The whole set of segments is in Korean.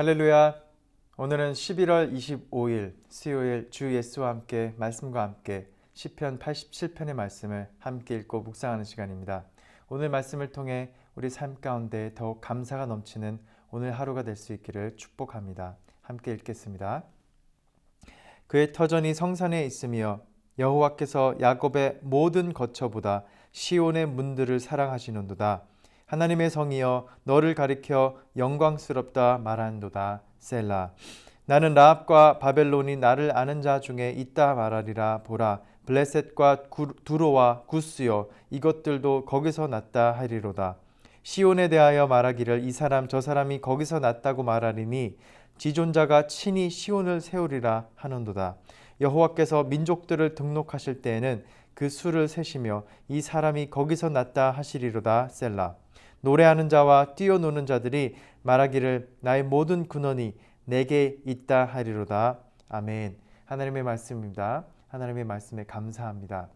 할렐루야. 오늘은 11월 25일 수요일 주 예수와 함께 말씀과 함께 시편 87편의 말씀을 함께 읽고 묵상하는 시간입니다. 오늘 말씀을 통해 우리 삶 가운데 더욱 감사가 넘치는 오늘 하루가 될 수 있기를 축복합니다. 함께 읽겠습니다. 그의 터전이 성산에 있으며 여호와께서 야곱의 모든 거처보다 시온의 문들을 사랑하시는도다. 하나님의 성이여 너를 가리켜 영광스럽다 말하는도다. 셀라. 나는 라합과 바벨론이 나를 아는 자 중에 있다 말하리라. 보라, 블레셋과 두로와 구스여 이것들도 거기서 났다 하리로다. 시온에 대하여 말하기를 이 사람 저 사람이 거기서 났다고 말하리니 지존자가 친히 시온을 세우리라 하는도다. 여호와께서 민족들을 등록하실 때에는 그 수를 세시며 이 사람이 거기서 났다 하시리로다. 셀라. 노래하는 자와 뛰어노는 자들이 말하기를 나의 모든 근원이 내게 있다 하리로다. 아멘. 하나님의 말씀입니다. 하나님의 말씀에 감사합니다.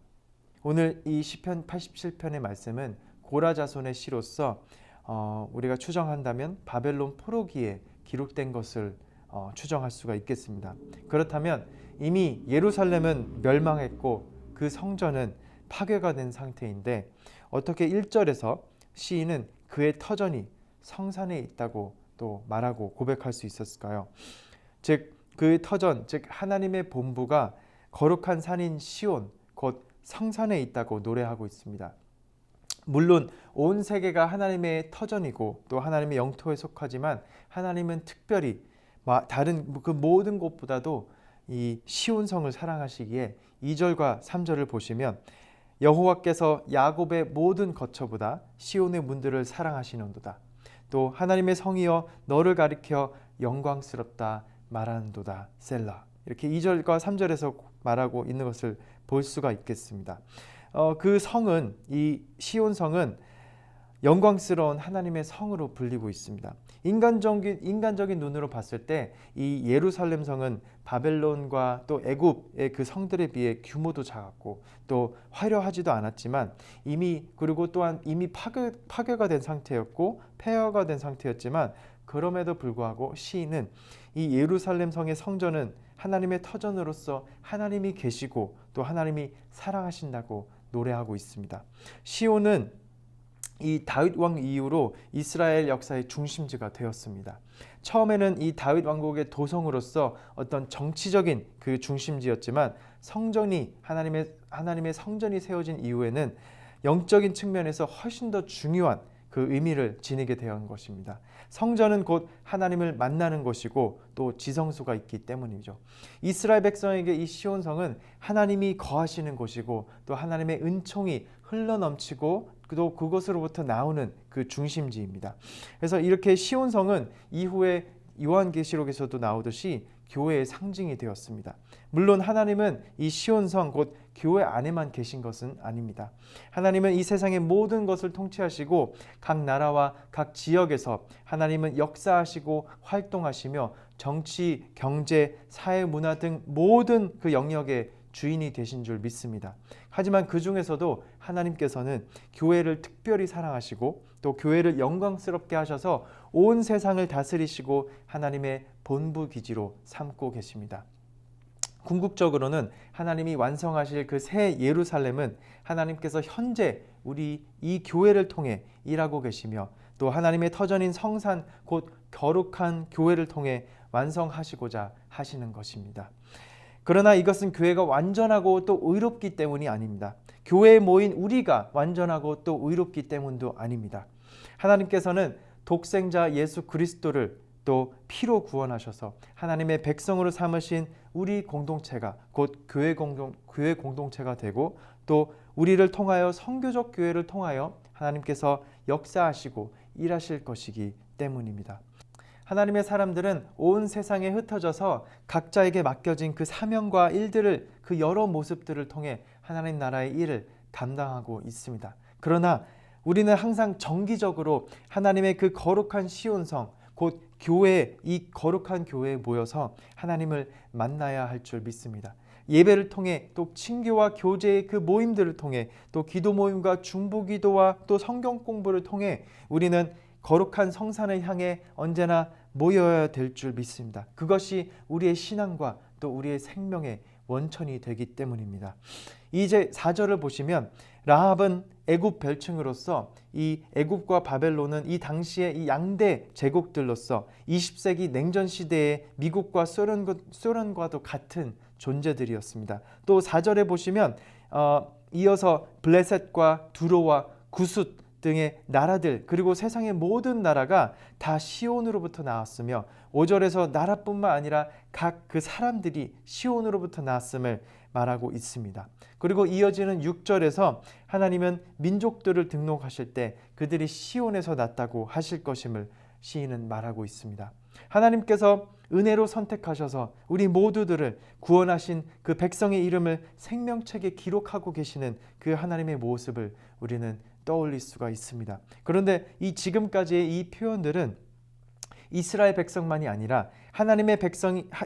오늘 이 시편 87편의 말씀은 고라 자손의 시로서 우리가 추정한다면 바벨론 포로기에 기록된 것을 추정할 수가 있겠습니다. 그렇다면 이미 예루살렘은 멸망했고 그 성전은 파괴가 된 상태인데 어떻게 1절에서 시인은 그의 터전이 성산에 있다고 또 말하고 고백할 수 있었을까요? 즉 그의 터전, 즉 하나님의 본부가 거룩한 산인 시온, 곧 성산에 있다고 노래하고 있습니다. 물론 온 세계가 하나님의 터전이고 또 하나님의 영토에 속하지만 하나님은 특별히 다른 그 모든 곳보다도 이 시온성을 사랑하시기에 2절과 3절을 보시면 여호와께서 야곱의 모든 거처보다 시온의 문들을 사랑하시는도다. 또 하나님의 성이여 너를 가리켜 영광스럽다 말하는도다. 셀라. 이렇게 2절과 3절에서 말하고 있는 것을 볼 수가 있겠습니다. 그 성은, 이 시온성은 영광스러운 하나님의 성으로 불리고 있습니다. 인간적인 눈으로 봤을 때 이 예루살렘 성은 바벨론과 또 애굽의 그 성들에 비해 규모도 작았고 또 화려하지도 않았지만 그리고 또한 이미 파괴가 된 상태였고 폐허가 된 상태였지만 그럼에도 불구하고 시인은 이 예루살렘 성의 성전은 하나님의 터전으로서 하나님이 계시고 또 하나님이 사랑하신다고 노래하고 있습니다. 시온은 이 다윗 왕 이후로 이스라엘 역사의 중심지가 되었습니다. 처음에는 이 다윗 왕국의 도성으로서 어떤 정치적인 그 중심지였지만 하나님의 성전이 세워진 이후에는 영적인 측면에서 훨씬 더 중요한 그 의미를 지니게 된 것입니다. 성전은 곧 하나님을 만나는 곳이고 또 지성소가 있기 때문이죠. 이스라엘 백성에게 이 시온성은 하나님이 거하시는 곳이고 또 하나님의 은총이 흘러넘치고 또 그것으로부터 나오는 그 중심지입니다. 그래서 이렇게 시온성은 이후에 요한계시록에서도 나오듯이 교회의 상징이 되었습니다. 물론 하나님은 이 시온성 곧 교회 안에만 계신 것은 아닙니다. 하나님은 이 세상의 모든 것을 통치하시고 각 나라와 각 지역에서 하나님은 역사하시고 활동하시며 정치, 경제, 사회, 문화 등 모든 그 영역의 주인이 되신 줄 믿습니다. 하지만 그 중에서도 하나님께서는 교회를 특별히 사랑하시고 또 교회를 영광스럽게 하셔서 온 세상을 다스리시고 하나님의 본부 기지로 삼고 계십니다. 궁극적으로는 하나님이 완성하실 그 새 예루살렘은 하나님께서 현재 우리 이 교회를 통해 일하고 계시며 또 하나님의 터전인 성산 곧 거룩한 교회를 통해 완성하시고자 하시는 것입니다. 그러나 이것은 교회가 완전하고 또 의롭기 때문이 아닙니다. 교회에 모인 우리가 완전하고 또 의롭기 때문도 아닙니다. 하나님께서는 독생자 예수 그리스도를 또 피로 구원하셔서 하나님의 백성으로 삼으신 우리 공동체가 곧 교회 공동체가 되고 또 우리를 통하여 선교적 교회를 통하여 하나님께서 역사하시고 일하실 것이기 때문입니다. 하나님의 사람들은 온 세상에 흩어져서 각자에게 맡겨진 그 사명과 일들을 그 여러 모습들을 통해 하나님 나라의 일을 감당하고 있습니다. 그러나 우리는 항상 정기적으로 하나님의 그 거룩한 시온성 곧 교회, 이 거룩한 교회에 모여서 하나님을 만나야 할 줄 믿습니다. 예배를 통해 또 친교와 교제의 그 모임들을 통해 또 기도 모임과 중보기도와 또 성경 공부를 통해 우리는 거룩한 성산을 향해 언제나 모여야 될 줄 믿습니다. 그것이 우리의 신앙과 또 우리의 생명의 원천이 되기 때문입니다. 이제 4절을 보시면 라합은 애굽 별칭으로서 이 애굽과 바벨론은 이 당시에 이 양대 제국들로서 20세기 냉전 시대의 미국과 소련과도 같은 존재들이었습니다. 또 4절에 보시면 이어서 블레셋과 두로와 구숫 등의 나라들 그리고 세상의 모든 나라가 다 시온으로부터 나왔으며 5절에서 나라뿐만 아니라 각 그 사람들이 시온으로부터 나왔음을 말하고 있습니다. 그리고 이어지는 6절에서 하나님은 민족들을 등록하실 때 그들이 시온에서 났다고 하실 것임을 시인은 말하고 있습니다. 하나님께서 은혜로 선택하셔서 우리 모두들을 구원하신 그 백성의 이름을 생명책에 기록하고 계시는 그 하나님의 모습을 우리는 떠올릴 수가 있습니다. 그런데 이 지금까지의 이 표현들은 이스라엘 백성만이 아니라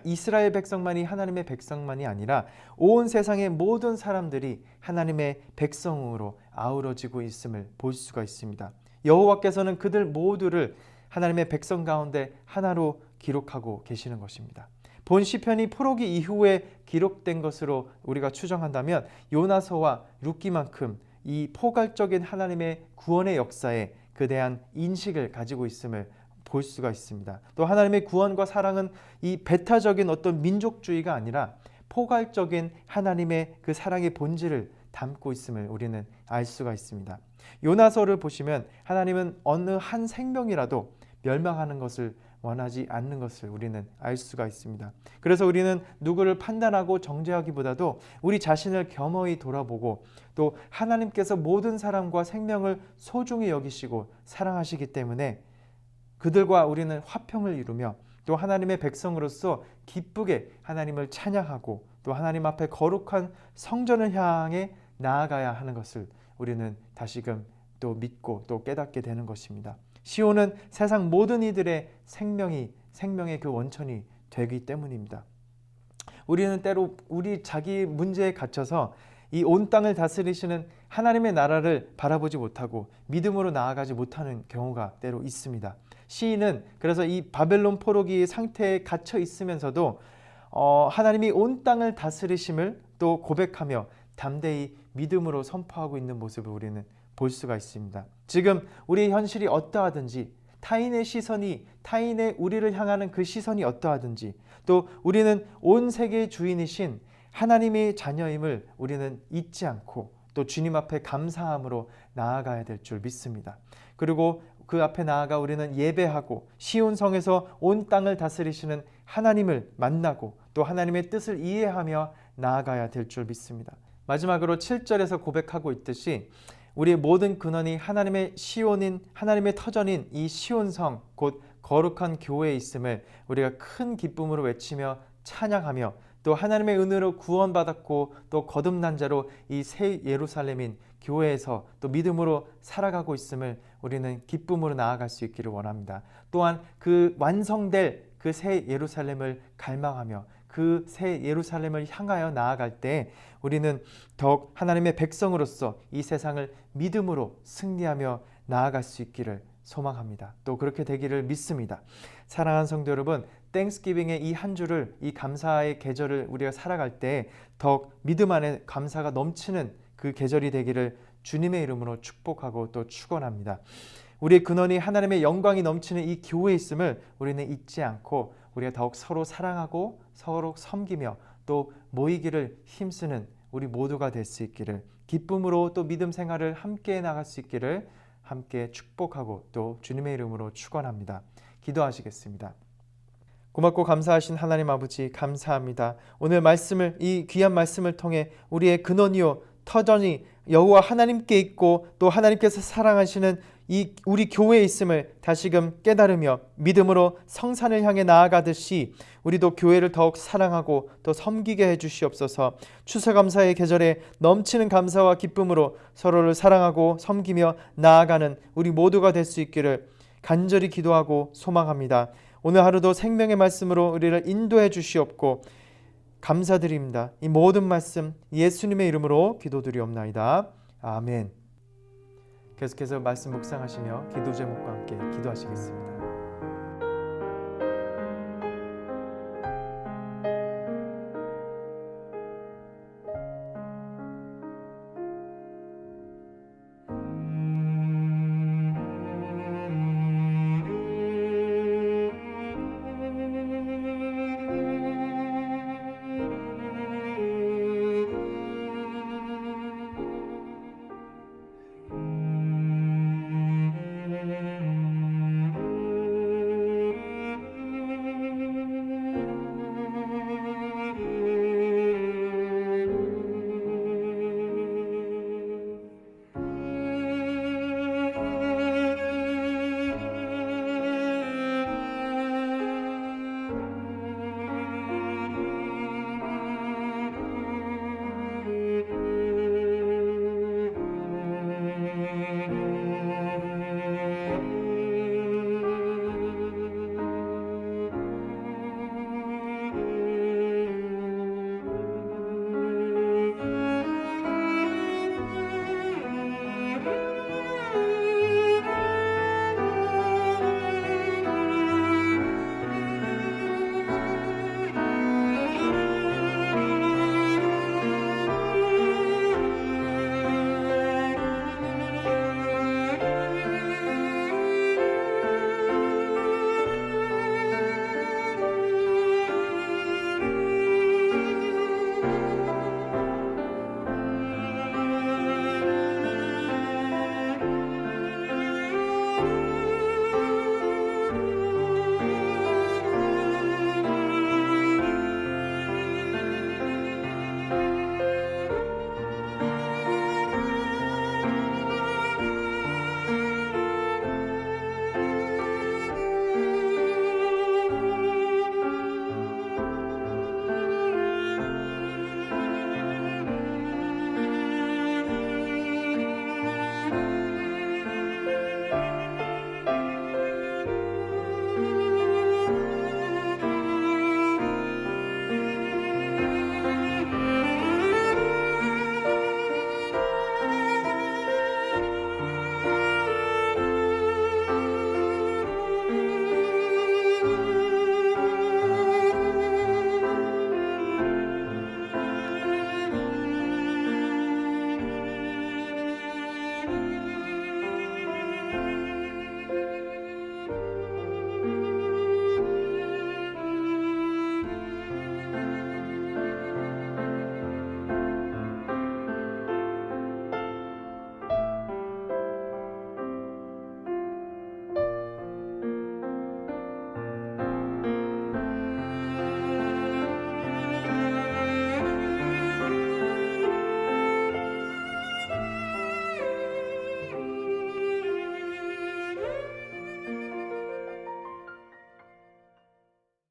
이스라엘 백성만이 하나님의 백성만이 아니라 온 세상의 모든 사람들이 하나님의 백성으로 아우러지고 있음을 볼 수가 있습니다. 여호와께서는 그들 모두를 하나님의 백성 가운데 하나로 기록하고 계시는 것입니다. 본 시편이 포로기 이후에 기록된 것으로 우리가 추정한다면 요나서와 룻기만큼 이 포괄적인 하나님의 구원의 역사에 그대한 인식을 가지고 있음을 볼 수가 있습니다. 또 하나님의 구원과 사랑은 이 배타적인 어떤 민족주의가 아니라 포괄적인 하나님의 그 사랑의 본질을 담고 있음을 우리는 알 수가 있습니다. 요나서를 보시면 하나님은 어느 한 생명이라도 멸망하는 것을 원하지 않는 것을 우리는 알 수가 있습니다. 그래서 우리는 누구를 판단하고 정죄하기보다도 우리 자신을 겸허히 돌아보고 또 하나님께서 모든 사람과 생명을 소중히 여기시고 사랑하시기 때문에 그들과 우리는 화평을 이루며 또 하나님의 백성으로서 기쁘게 하나님을 찬양하고 또 하나님 앞에 거룩한 성전을 향해 나아가야 하는 것을 우리는 다시금 또 믿고 또 깨닫게 되는 것입니다. 시온은 세상 모든 이들의 생명의 그 원천이 되기 때문입니다. 우리는 때로 우리 자기 문제에 갇혀서 이 온 땅을 다스리시는 하나님의 나라를 바라보지 못하고 믿음으로 나아가지 못하는 경우가 때로 있습니다. 시인은 그래서 이 바벨론 포로기의 상태에 갇혀 있으면서도 하나님이 온 땅을 다스리심을 또 고백하며 담대히 믿음으로 선포하고 있는 모습을 우리는 볼 수가 있습니다. 지금 우리의 현실이 어떠하든지 타인의 우리를 향하는 그 시선이 어떠하든지 또 우리는 온 세계의 주인이신 하나님의 자녀임을 우리는 잊지 않고 또 주님 앞에 감사함으로 나아가야 될 줄 믿습니다. 그리고 그 앞에 나아가 우리는 예배하고 시온성에서 온 땅을 다스리시는 하나님을 만나고 또 하나님의 뜻을 이해하며 나아가야 될 줄 믿습니다. 마지막으로 7절에서 고백하고 있듯이 우리의 모든 근원이 하나님의 시온인 하나님의 터전인 이 시온성 곧 거룩한 교회에 있음을 우리가 큰 기쁨으로 외치며 찬양하며 또 하나님의 은혜로 구원받았고 또 거듭난 자로 이 새 예루살렘인 교회에서 또 믿음으로 살아가고 있음을 우리는 기쁨으로 나아갈 수 있기를 원합니다. 또한 그 완성될 그 새 예루살렘을 갈망하며 그 새 예루살렘을 향하여 나아갈 때 우리는 더욱 하나님의 백성으로서 이 세상을 믿음으로 승리하며 나아갈 수 있기를 소망합니다. 또 그렇게 되기를 믿습니다. 사랑하는 성도 여러분, 땡스기빙의 이 한 주를 이 감사의 계절을 우리가 살아갈 때 더욱 믿음 안에 감사가 넘치는 그 계절이 되기를 주님의 이름으로 축복하고 또 축원합니다. 우리의 근원이 하나님의 영광이 넘치는 이 교회에 있음을 우리는 잊지 않고 우리가 더욱 서로 사랑하고 서로 섬기며 또 모이기를 힘쓰는 우리 모두가 될 수 있기를 기쁨으로 또 믿음 생활을 함께 나갈 수 있기를 함께 축복하고 또 주님의 이름으로 축원합니다. 기도하시겠습니다. 고맙고 감사하신 하나님 아버지 감사합니다. 오늘 말씀을 이 귀한 말씀을 통해 우리의 근원이요 터전이 여호와 하나님께 있고 또 하나님께서 사랑하시는 이 우리 교회에 있음을 다시금 깨달으며 믿음으로 성산을 향해 나아가듯이 우리도 교회를 더욱 사랑하고 또 섬기게 해주시옵소서. 추수감사의 계절에 넘치는 감사와 기쁨으로 서로를 사랑하고 섬기며 나아가는 우리 모두가 될 수 있기를 간절히 기도하고 소망합니다. 오늘 하루도 생명의 말씀으로 우리를 인도해 주시옵고 감사드립니다. 이 모든 말씀 예수님의 이름으로 기도드리옵나이다. 아멘. 계속해서 말씀 묵상하시며 기도 제목과 함께 기도하시겠습니다.